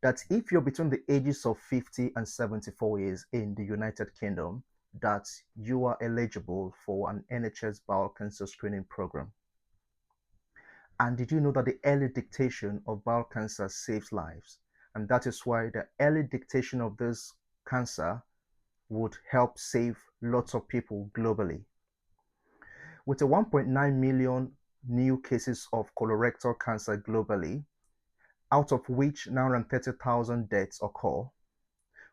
that if you're between the ages of 50 and 74 years in the United Kingdom, that you are eligible for an NHS bowel cancer screening program. And did you know that the early detection of bowel cancer saves lives? And that is why the early detection of this cancer would help save lots of people globally. With a 1.9 million new cases of colorectal cancer globally, out of which 930,000 deaths occur,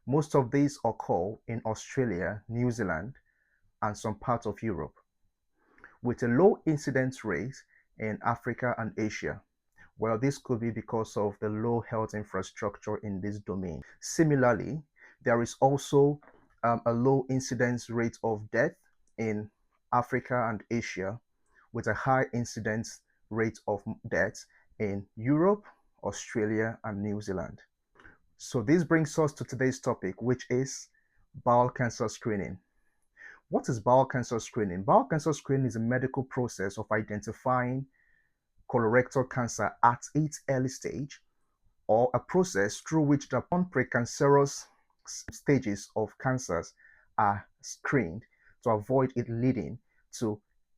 most of these occur in Australia, New Zealand, and some parts of Europe, with a low incidence rate in Africa and Asia. Well, this could be because of the low health infrastructure in this domain. Similarly, there is also a low incidence rate of death in Africa and Asia, with a high incidence rate of death in Europe, Australia, and New Zealand. So this brings us to today's topic, which is bowel cancer screening. What is bowel cancer screening? Bowel cancer screening is a medical process of identifying colorectal cancer at its early stage, or a process through which the precancerous stages of cancers are screened to avoid it leading to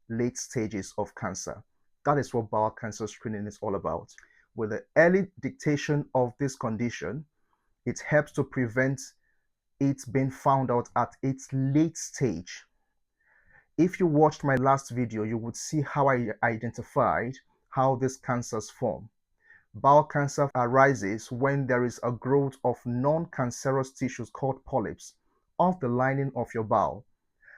late stages of cancer. That is what bowel cancer screening is all about. With the early detection of this condition, it helps to prevent it being found out at its late stage. If you watched my last video, you would see how I identified how these cancers form. Bowel cancer arises when there is a growth of non-cancerous tissues called polyps of the lining of your bowel.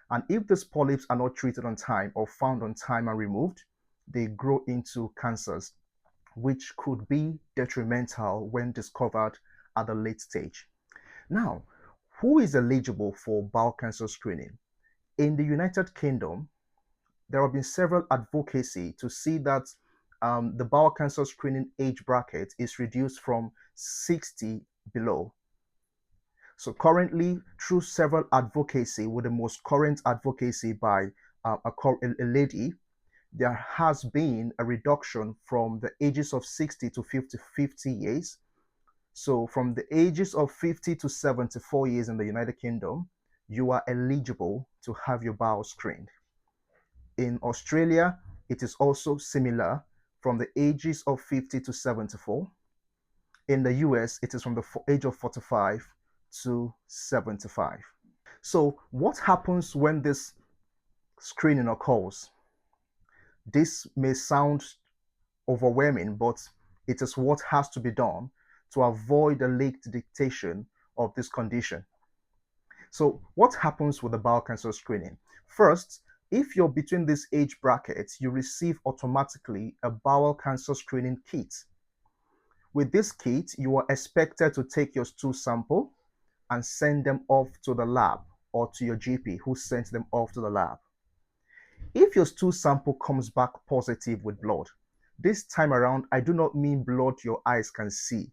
And if these polyps are not treated on time or found on time and removed, they grow into cancers, which could be detrimental when discovered at a late stage. Now, who is eligible for bowel cancer screening? In the United Kingdom, there have been several advocacy to see that the bowel cancer screening age bracket is reduced from 60 below. So currently, through several advocacy, with the most current advocacy by a lady, there has been a reduction from the ages of 60 to 50 years. So from the ages of 50 to 74 years in the United Kingdom, you are eligible to have your bowel screened. In Australia, it is also similar from the ages of 50 to 74. In the US, it is from the age of 45 to 75. So what happens when this screening occurs? This may sound overwhelming, but it is what has to be done to avoid the late detection of this condition. So what happens with the bowel cancer screening? First, if you're between these age brackets, you receive automatically a bowel cancer screening kit. With this kit, you are expected to take your stool sample and send them off to the lab or to your GP who sends them off to the lab. If your stool sample comes back positive with blood, this time around, I do not mean blood your eyes can see.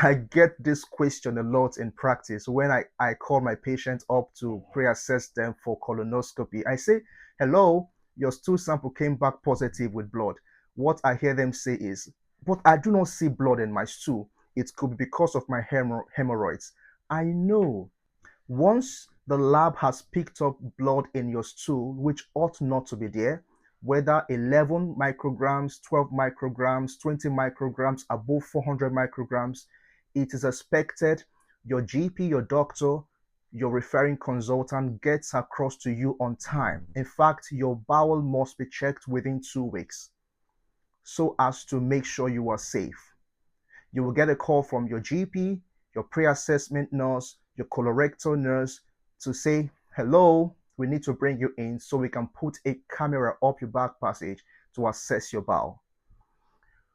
I get this question a lot in practice when I call my patients up to pre-assess them for colonoscopy. I say, hello, your stool sample came back positive with blood. What I hear them say is, but I do not see blood in my stool. It could be because of my hemorrhoids. I know. Once the lab has picked up blood in your stool, which ought not to be there, whether 11 micrograms, 12 micrograms, 20 micrograms, above 400 micrograms, it is expected your GP, your doctor, your referring consultant gets across to you on time. In fact, your bowel must be checked within 2 weeks so as to make sure you are safe. You will get a call from your GP, your pre-assessment nurse, your colorectal nurse to say, hello, we need to bring you in so we can put a camera up your back passage to assess your bowel.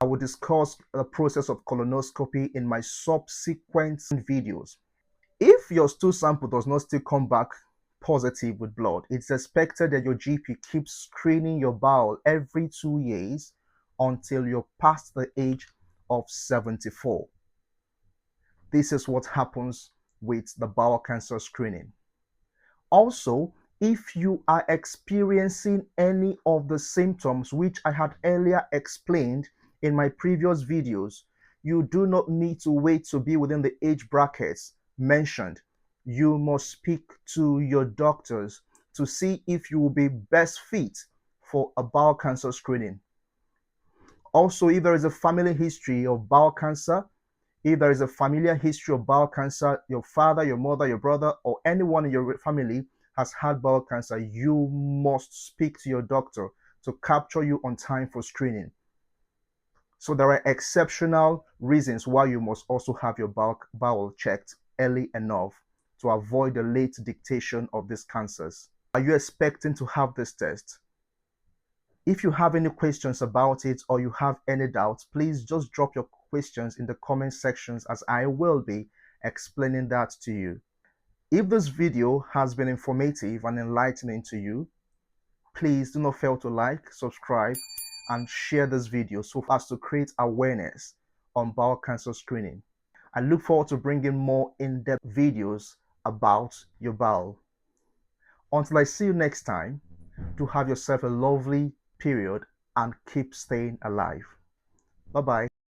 I will discuss the process of colonoscopy in my subsequent videos. If your stool sample does not still come back positive with blood, it's expected that your GP keeps screening your bowel every 2 years until you're past the age of 74. This is what happens with the bowel cancer screening. Also, if you are experiencing any of the symptoms which I had earlier explained in my previous videos, You do not need to wait to be within the age brackets mentioned. You must speak to your doctors to see if you will be best fit for a bowel cancer screening. Also, if there is a family history of bowel cancer, if there is a familiar history of bowel cancer, your father, your mother, your brother, or anyone in your family has had bowel cancer, you must speak to your doctor to capture you on time for screening. So there are exceptional reasons why you must also have your bowel checked early enough to avoid the late dictation of these cancers. Are you expecting to have this test? If you have any questions about it or you have any doubts, please just drop your questions in the comment sections as I will be explaining that to you. If this video has been informative and enlightening to you, please do not fail to like, subscribe, and share this video so as to create awareness on bowel cancer screening. I look forward to bringing more in-depth videos about your bowel. Until I see you next time, do have yourself a lovely period and keep staying alive. Bye bye.